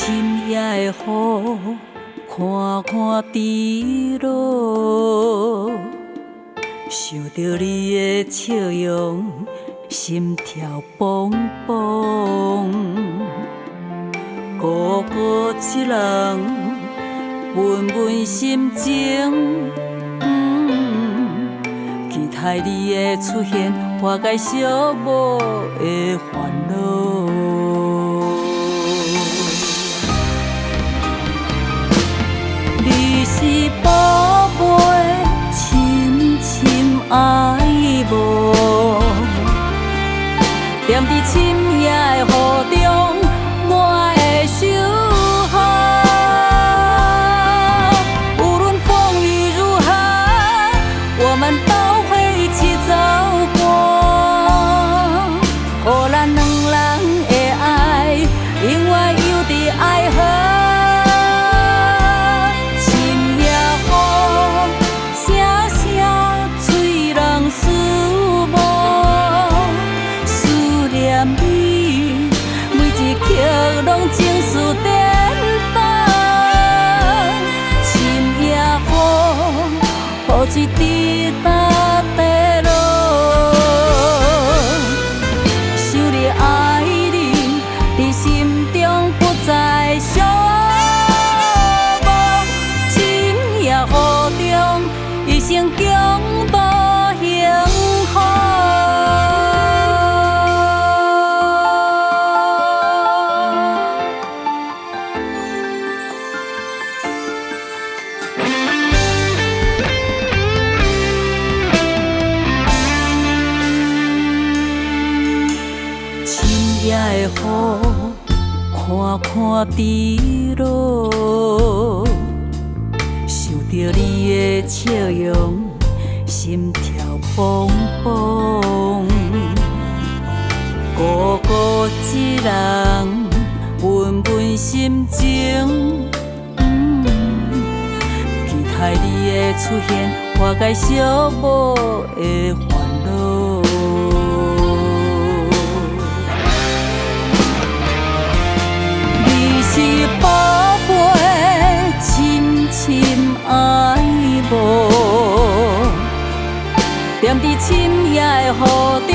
深夜的雨，看看滴落，想着你的笑容，心跳怦怦。孤孤一人，闷闷心情。期待你的出现，化解寂寞的烦恼。你是宝贝，深深爱慕，踮伫深夜的雨中，我会守候。无论风雨如何，我们都会一起走过。予咱两人的爱，永远有伫爱河。拢情绪颠倒，深夜雨，雨水滴答滴落。想你爱你，伫心中不再寂寞。深夜雨中，一生共度幸福。夜的雨，看看滴落，想着你的笑容，心跳怦怦。孤孤一人，闷闷心情。期待你的出现，化解寂寞的烦恼。是宝贝，深深爱慕，踮伫深夜的雨